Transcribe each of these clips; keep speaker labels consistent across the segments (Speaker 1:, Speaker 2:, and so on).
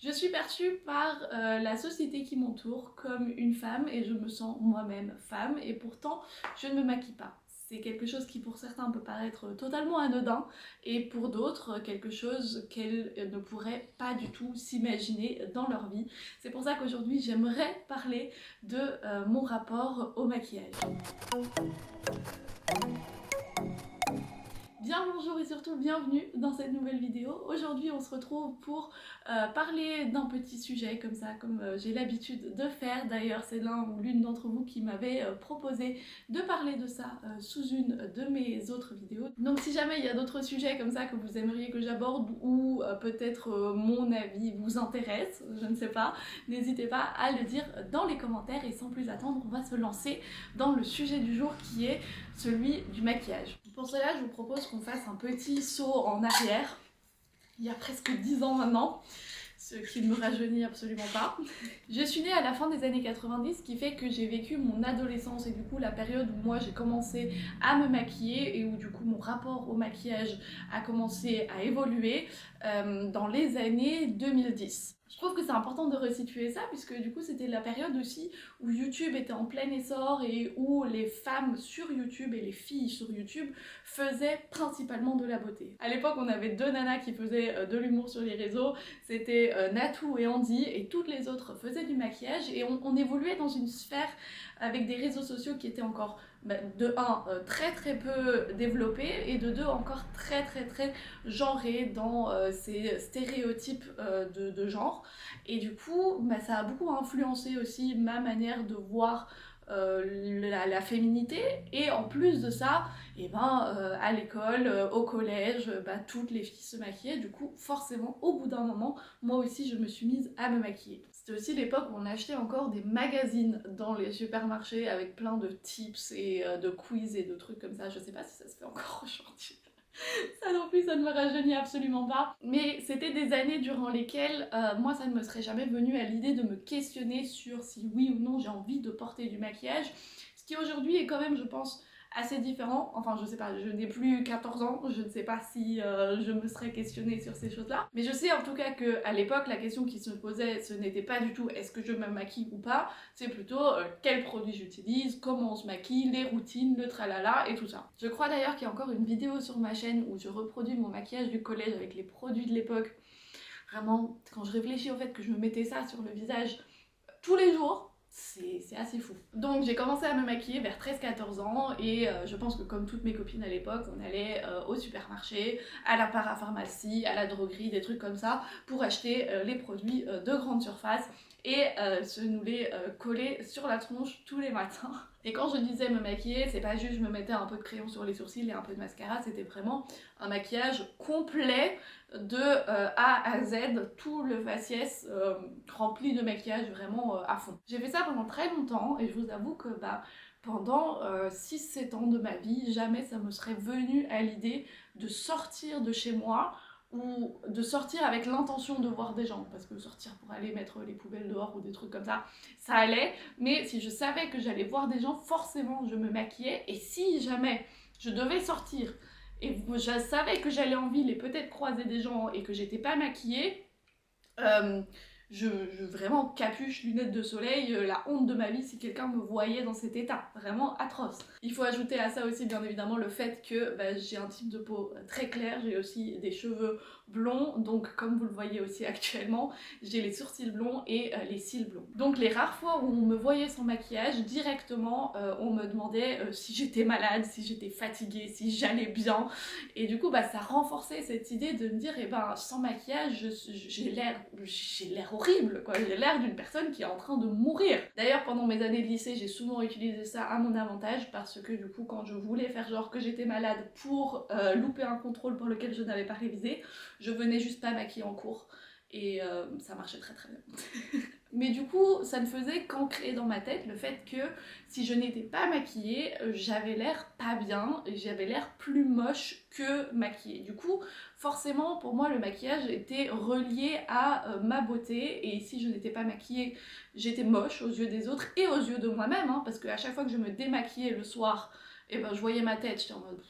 Speaker 1: Je suis perçue par la société qui m'entoure comme une femme et je me sens moi-même femme et pourtant je ne me maquille pas. C'est quelque chose qui pour certains peut paraître totalement anodin et pour d'autres quelque chose qu'elles ne pourraient pas du tout s'imaginer dans leur vie. C'est pour ça qu'aujourd'hui j'aimerais parler de mon rapport au maquillage. Bien bonjour et surtout bienvenue dans cette nouvelle vidéo. Aujourd'hui on se retrouve pour parler d'un petit sujet comme ça, comme j'ai l'habitude de faire. D'ailleurs c'est l'un ou l'une d'entre vous qui m'avait proposé de parler de ça sous une de mes autres vidéos. Donc si jamais il y a d'autres sujets comme ça que vous aimeriez que j'aborde ou peut-être mon avis vous intéresse, je ne sais pas, n'hésitez pas à le dire dans les commentaires et sans plus attendre on va se lancer dans le sujet du jour qui est celui du maquillage. Pour cela, je vous propose qu'on fasse un petit saut en arrière, il y a presque 10 ans maintenant, ce qui ne me rajeunit absolument pas. Je suis née à la fin des années 90, ce qui fait que j'ai vécu mon adolescence et du coup la période où moi j'ai commencé à me maquiller et où du coup mon rapport au maquillage a commencé à évoluer dans les années 2010. Je trouve que c'est important de resituer ça puisque du coup c'était la période aussi où YouTube était en plein essor et où les femmes sur YouTube et les filles sur YouTube faisaient principalement de la beauté. À l'époque on avait deux nanas qui faisaient de l'humour sur les réseaux, c'était Natou et Andy et toutes les autres faisaient du maquillage et on évoluait dans une sphère avec des réseaux sociaux qui étaient encore de 1 très peu développés et de 2 encore très genrés dans ces stéréotypes de genre et du coup ça a beaucoup influencé aussi ma manière de voir la féminité et en plus de ça à l'école, au collège, toutes les filles se maquillaient, du coup forcément au bout d'un moment moi aussi je me suis mise à me maquiller. C'était aussi l'époque où on achetait encore des magazines dans les supermarchés avec plein de tips et de quiz et de trucs comme ça, je sais pas si ça se fait encore aujourd'hui. Ça non plus, ça ne me rajeunit absolument pas. Mais c'était des années durant lesquelles moi ça ne me serait jamais venu à l'idée de me questionner sur si oui ou non j'ai envie de porter du maquillage. Ce qui aujourd'hui est quand même, je pense, assez différent. Enfin je sais pas, je n'ai plus 14 ans, je ne sais pas si je me serais questionnée sur ces choses-là. Mais je sais en tout cas qu'à l'époque la question qui se posait ce n'était pas du tout est-ce que je me maquille ou pas, c'est plutôt quels produits j'utilise, comment on se maquille, les routines, le tralala et tout ça. Je crois d'ailleurs qu'il y a encore une vidéo sur ma chaîne où je reproduis mon maquillage du collège avec les produits de l'époque. Vraiment, quand je réfléchis au fait que je me mettais ça sur le visage tous les jours, c'est assez fou. Donc j'ai commencé à me maquiller vers 13-14 ans et je pense que comme toutes mes copines à l'époque, on allait au supermarché, à la parapharmacie, à la droguerie, des trucs comme ça pour acheter les produits de grande surface et se nous les coller sur la tronche tous les matins. Et quand je disais me maquiller, c'est pas juste je me mettais un peu de crayon sur les sourcils et un peu de mascara, c'était vraiment un maquillage complet de A à Z, tout le faciès rempli de maquillage vraiment à fond. J'ai fait ça pendant très longtemps et je vous avoue que pendant 6-7 ans de ma vie, jamais ça me serait venu à l'idée de sortir de chez moi ou de sortir avec l'intention de voir des gens, parce que sortir pour aller mettre les poubelles dehors ou des trucs comme ça allait, mais si je savais que j'allais voir des gens, forcément je me maquillais, et si jamais je devais sortir et je savais que j'allais en ville et peut-être croiser des gens et que j'étais pas maquillée, je vraiment capuche, lunettes de soleil, la honte de ma vie si quelqu'un me voyait dans cet état, vraiment atroce. Il faut ajouter à ça aussi bien évidemment le fait que j'ai un type de peau très clair, j'ai aussi des cheveux blonds, donc comme vous le voyez aussi actuellement, j'ai les sourcils blonds et les cils blonds. Donc les rares fois où on me voyait sans maquillage, directement on me demandait si j'étais malade, si j'étais fatiguée, si j'allais bien, et du coup ça renforçait cette idée de me dire sans maquillage j'ai l'air horrible quoi, j'ai l'air d'une personne qui est en train de mourir. D'ailleurs pendant mes années de lycée j'ai souvent utilisé ça à mon avantage parce que du coup quand je voulais faire genre que j'étais malade pour louper un contrôle pour lequel je n'avais pas révisé, je venais juste pas maquiller en cours et ça marchait très bien. Mais du coup, ça ne faisait qu'ancrer dans ma tête le fait que si je n'étais pas maquillée, j'avais l'air pas bien et j'avais l'air plus moche que maquillée. Du coup, forcément, pour moi, le maquillage était relié à ma beauté et si je n'étais pas maquillée, j'étais moche aux yeux des autres et aux yeux de moi-même, hein, parce qu'à chaque fois que je me démaquillais le soir, je voyais ma tête, j'étais en mode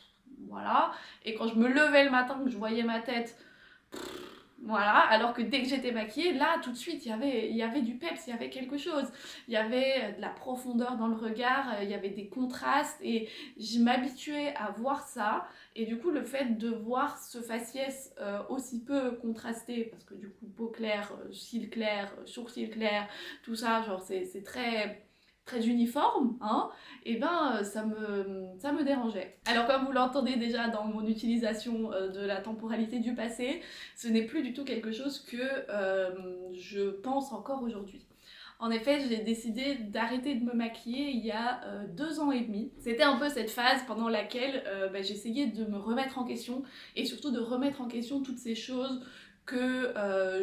Speaker 1: voilà, et quand je me levais le matin, que je voyais ma tête, Voilà, alors que dès que j'étais maquillée, là tout de suite il y avait du peps, il y avait quelque chose, il y avait de la profondeur dans le regard, il y avait des contrastes et je m'habituais à voir ça et du coup le fait de voir ce faciès aussi peu contrasté, parce que du coup peau claire, cils clairs, sourcils clairs, tout ça, genre c'est très uniforme, hein, et ben ça me dérangeait. Alors comme vous l'entendez déjà dans mon utilisation de la temporalité du passé, ce n'est plus du tout quelque chose que je pense encore aujourd'hui. En effet, j'ai décidé d'arrêter de me maquiller il y a 2 ans et demi. C'était un peu cette phase pendant laquelle j'essayais de me remettre en question et surtout de remettre en question toutes ces choses que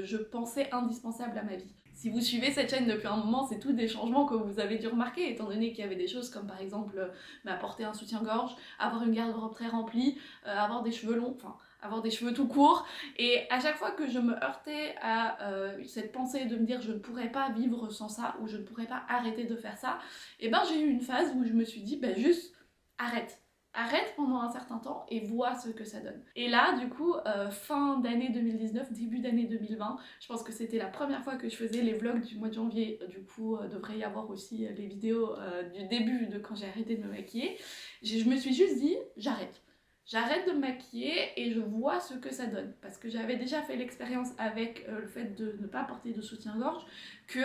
Speaker 1: je pensais indispensables à ma vie. Si vous suivez cette chaîne depuis un moment, c'est tous des changements que vous avez dû remarquer, étant donné qu'il y avait des choses comme par exemple porter un soutien-gorge, avoir une garde-robe très remplie, avoir des cheveux longs, enfin avoir des cheveux tout courts. Et à chaque fois que je me heurtais à cette pensée de me dire je ne pourrais pas vivre sans ça, ou je ne pourrais pas arrêter de faire ça, et ben j'ai eu une phase où je me suis dit juste arrête. Arrête pendant un certain temps et vois ce que ça donne. Et là, du coup, fin d'année 2019, début d'année 2020, je pense que c'était la première fois que je faisais les vlogs du mois de janvier. Du coup, devrait y avoir aussi les vidéos du début de quand j'ai arrêté de me maquiller. Je me suis juste dit, j'arrête. J'arrête de me maquiller et je vois ce que ça donne. Parce que j'avais déjà fait l'expérience avec le fait de ne pas porter de soutien-gorge, que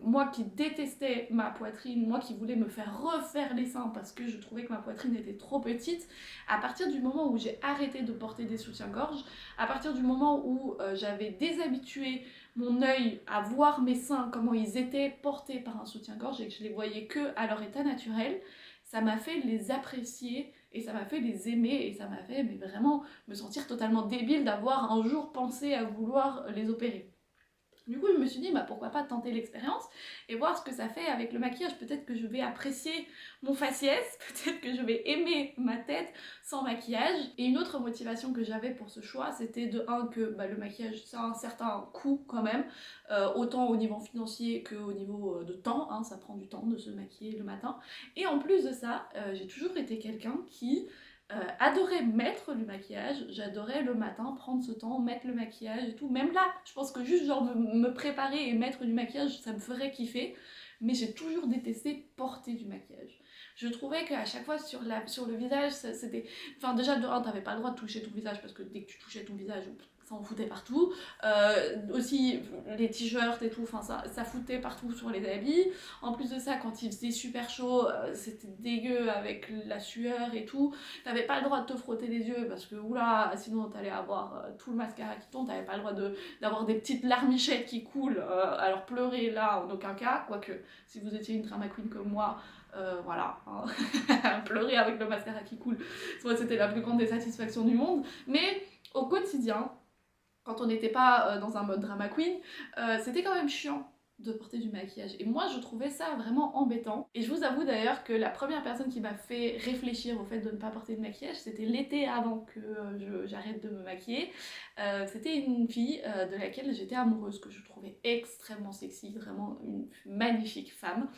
Speaker 1: moi qui détestais ma poitrine, moi qui voulais me faire refaire les seins parce que je trouvais que ma poitrine était trop petite, à partir du moment où j'ai arrêté de porter des soutiens-gorge, à partir du moment où j'avais déshabitué mon œil à voir mes seins, comment ils étaient portés par un soutien-gorge et que je les voyais que à leur état naturel, ça m'a fait les apprécier et ça m'a fait les aimer et ça m'a fait vraiment me sentir totalement débile d'avoir un jour pensé à vouloir les opérer. Du coup, je me suis dit, pourquoi pas tenter l'expérience et voir ce que ça fait avec le maquillage. Peut-être que je vais apprécier mon faciès, peut-être que je vais aimer ma tête sans maquillage. Et une autre motivation que j'avais pour ce choix, c'était de un, que le maquillage, ça a un certain coût quand même, autant au niveau financier qu'au niveau de temps, hein, ça prend du temps de se maquiller le matin. Et en plus de ça, j'ai toujours été quelqu'un qui adorais mettre du maquillage, j'adorais le matin prendre ce temps, mettre le maquillage et tout. Même là, je pense que juste genre me préparer et mettre du maquillage, ça me ferait kiffer. Mais j'ai toujours détesté porter du maquillage. Je trouvais qu'à chaque fois sur le visage, c'était... Enfin déjà de 1, t'avais pas le droit de toucher ton visage parce que dès que tu touchais ton visage, ça en foutait partout. Aussi les t-shirts et tout, enfin ça foutait partout sur les habits. En plus de ça, quand il faisait super chaud, c'était dégueu avec la sueur et tout. T'avais pas le droit de te frotter les yeux parce que oula, sinon t'allais avoir tout le mascara qui tombe. T'avais pas le droit d'avoir des petites larmichettes qui coulent. Alors pleurer là en aucun cas, quoique si vous étiez une drama queen comme moi, voilà, hein. Pleurer avec le mascara qui coule, moi c'était la plus grande des satisfactions du monde. Mais au quotidien, quand on n'était pas dans un mode drama queen, c'était quand même chiant de porter du maquillage. Et moi, je trouvais ça vraiment embêtant. Et je vous avoue d'ailleurs que la première personne qui m'a fait réfléchir au fait de ne pas porter de maquillage, c'était l'été avant que j'arrête de me maquiller. C'était une fille de laquelle j'étais amoureuse, que je trouvais extrêmement sexy, vraiment une magnifique femme.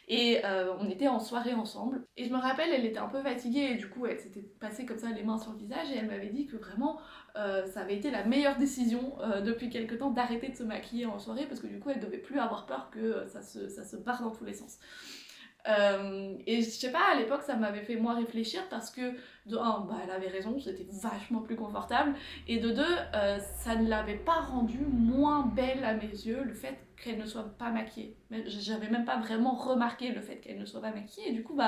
Speaker 1: Et on était en soirée ensemble. Et je me rappelle, elle était un peu fatiguée et du coup, elle s'était passée comme ça les mains sur le visage et elle m'avait dit que vraiment, ça avait été la meilleure décision depuis quelque temps d'arrêter de se maquiller en soirée parce que du coup elle devait plus avoir peur que ça se barre dans tous les sens. Et je sais pas, à l'époque ça m'avait fait moi réfléchir parce que de un, elle avait raison, c'était vachement plus confortable, et de deux, ça ne l'avait pas rendue moins belle à mes yeux le fait qu'elle ne soit pas maquillée. Mais j'avais même pas vraiment remarqué le fait qu'elle ne soit pas maquillée, et du coup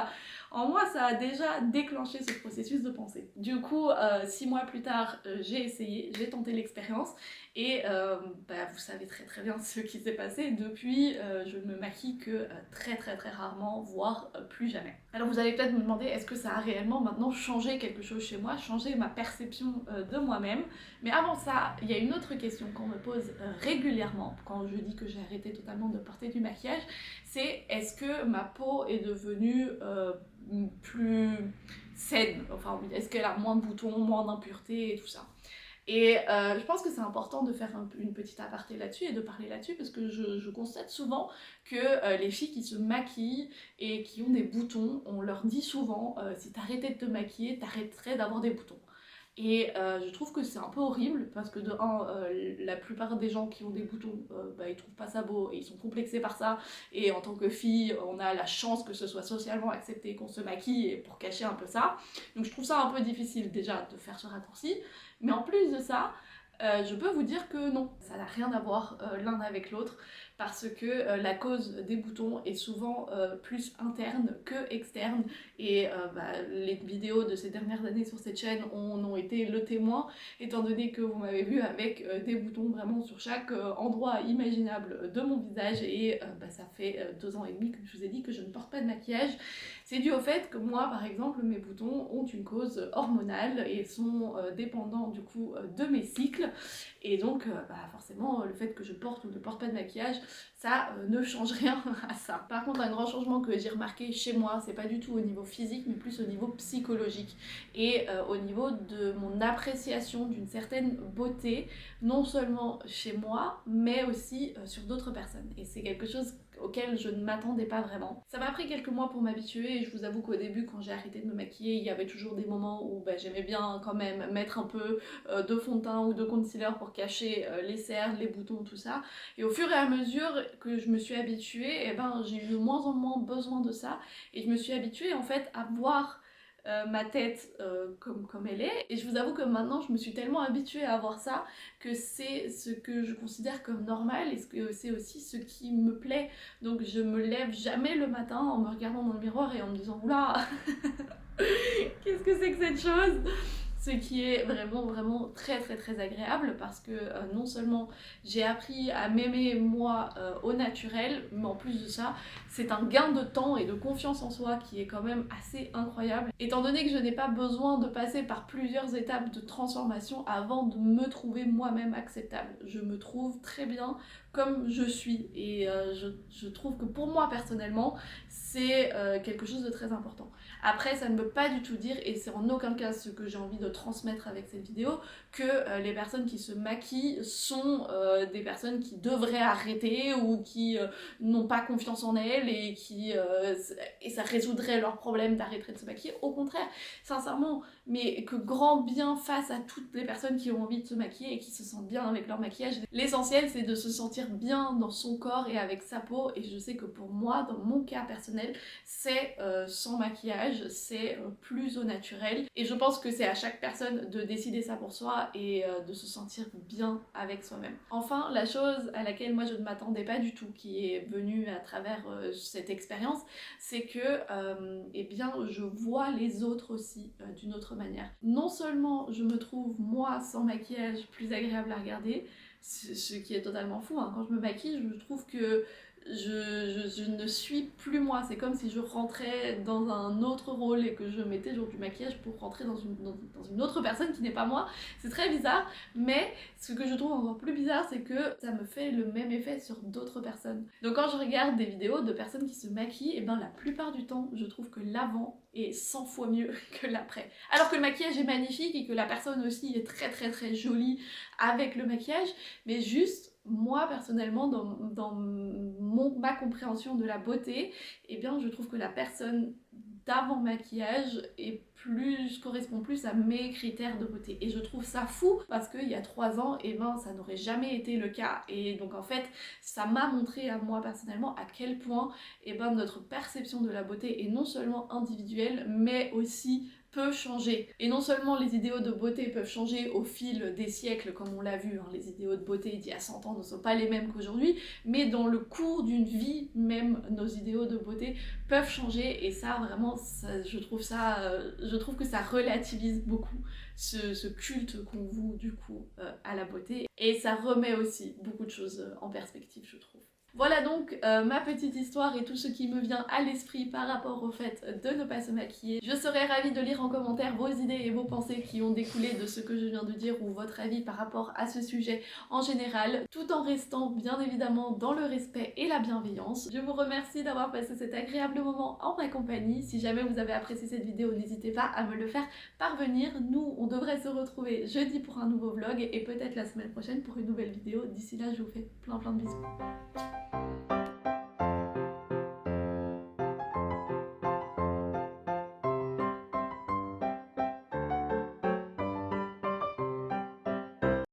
Speaker 1: en moi ça a déjà déclenché ce processus de pensée. Du coup 6 mois plus tard, j'ai essayé, j'ai tenté l'expérience, et vous savez très très bien ce qui s'est passé. Depuis, je ne me maquille que très rarement, voire plus jamais. Alors vous allez peut-être me demander, est-ce que ça a réellement maintenant changé quelque chose chez moi, changé ma perception de moi-même? Mais avant ça, il y a une autre question qu'on me pose régulièrement quand je dis que j'ai arrêté totalement de porter du maquillage, c'est est-ce que ma peau est devenue plus saine? Enfin, est-ce qu'elle a moins de boutons, moins d'impuretés et tout ça? Et je pense que c'est important de faire une petite aparté là-dessus et de parler là-dessus parce que je constate souvent que les filles qui se maquillent et qui ont des boutons, on leur dit souvent si t'arrêtais de te maquiller, t'arrêterais d'avoir des boutons. Et je trouve que c'est un peu horrible parce que de un, la plupart des gens qui ont des boutons, ils trouvent pas ça beau et ils sont complexés par ça. Et en tant que fille, on a la chance que ce soit socialement accepté qu'on se maquille et pour cacher un peu ça. Donc je trouve ça un peu difficile déjà de faire ce raccourci. Mais en plus de ça, je peux vous dire que non, ça n'a rien à voir l'un avec l'autre parce que la cause des boutons est souvent plus interne que externe et les vidéos de ces dernières années sur cette chaîne en ont été le témoin étant donné que vous m'avez vu avec des boutons vraiment sur chaque endroit imaginable de mon visage et ça fait 2 ans et demi que je vous ai dit que je ne porte pas de maquillage. C'est dû au fait que moi par exemple mes boutons ont une cause hormonale et sont dépendants du coup de mes cycles et donc forcément le fait que je porte ou ne porte pas de maquillage ça ne change rien à ça. Par contre un grand changement que j'ai remarqué chez moi c'est pas du tout au niveau physique mais plus au niveau psychologique et au niveau de mon appréciation d'une certaine beauté non seulement chez moi mais aussi sur d'autres personnes et c'est quelque chose auquel je ne m'attendais pas vraiment. Ça m'a pris quelques mois pour m'habituer et je vous avoue qu'au début quand j'ai arrêté de me maquiller il y avait toujours des moments où j'aimais bien quand même mettre un peu de fond de teint ou de concealer pour cacher les cernes, les boutons, tout ça et au fur et à mesure que je me suis habituée j'ai eu de moins en moins besoin de ça et je me suis habituée en fait à voir ma tête comme elle est et je vous avoue que maintenant je me suis tellement habituée à avoir ça que c'est ce que je considère comme normal et c'est aussi ce qui me plaît donc je me lève jamais le matin en me regardant dans le miroir et en me disant oula qu'est-ce que c'est que cette chose, ce qui est vraiment très agréable parce que non seulement j'ai appris à m'aimer moi au naturel, mais en plus de ça, c'est un gain de temps et de confiance en soi qui est quand même assez incroyable. Étant donné que je n'ai pas besoin de passer par plusieurs étapes de transformation avant de me trouver moi-même acceptable. Je me trouve très bien comme je suis et je trouve que pour moi personnellement, c'est quelque chose de très important. Après, ça ne veut pas du tout dire, et c'est en aucun cas ce que j'ai envie de transmettre avec cette vidéo, que les personnes qui se maquillent sont des personnes qui devraient arrêter ou qui n'ont pas confiance en elles et ça résoudrait leurs problèmes d'arrêter de se maquiller. Au contraire, sincèrement, mais que grand bien fasse à toutes les personnes qui ont envie de se maquiller et qui se sentent bien avec leur maquillage. L'essentiel, c'est de se sentir bien dans son corps et avec sa peau, et je sais que pour moi, dans mon cas personnel, c'est sans maquillage, c'est plus au naturel et je pense que c'est à chaque personne de décider ça pour soi et de se sentir bien avec soi-même. Enfin, la chose à laquelle moi je ne m'attendais pas du tout qui est venue à travers cette expérience, c'est que je vois les autres aussi d'une autre manière. Non seulement je me trouve moi sans maquillage plus agréable à regarder, ce qui est totalement fou, hein. Quand je me maquille, je trouve que je ne suis plus moi, c'est comme si je rentrais dans un autre rôle et que je mettais genre du maquillage pour rentrer dans une autre personne qui n'est pas moi. C'est très bizarre, mais ce que je trouve encore plus bizarre, c'est que ça me fait le même effet sur d'autres personnes. Donc quand je regarde des vidéos de personnes qui se maquillent, et la plupart du temps, je trouve que l'avant est 100 fois mieux que l'après. Alors que le maquillage est magnifique et que la personne aussi est très jolie avec le maquillage, mais juste moi personnellement dans ma compréhension de la beauté, je trouve que la personne d'avant maquillage correspond plus à mes critères de beauté et je trouve ça fou parce qu'il y a 3 ans ça n'aurait jamais été le cas et donc en fait ça m'a montré à moi personnellement à quel point notre perception de la beauté est non seulement individuelle mais aussi peut changer. Et non seulement les idéaux de beauté peuvent changer au fil des siècles, comme on l'a vu, hein, les idéaux de beauté d'il y a 100 ans ne sont pas les mêmes qu'aujourd'hui, mais dans le cours d'une vie, même nos idéaux de beauté peuvent changer, et ça, vraiment, je trouve que ça relativise beaucoup ce culte qu'on voue, du coup, à la beauté, et ça remet aussi beaucoup de choses en perspective, je trouve. Voilà donc ma petite histoire et tout ce qui me vient à l'esprit par rapport au fait de ne pas se maquiller. Je serais ravie de lire en commentaire vos idées et vos pensées qui ont découlé de ce que je viens de dire ou votre avis par rapport à ce sujet en général, tout en restant bien évidemment dans le respect et la bienveillance. Je vous remercie d'avoir passé cet agréable moment en ma compagnie. Si jamais vous avez apprécié cette vidéo, n'hésitez pas à me le faire parvenir. Nous, on devrait se retrouver jeudi pour un nouveau vlog et peut-être la semaine prochaine pour une nouvelle vidéo. D'ici là, je vous fais plein de bisous.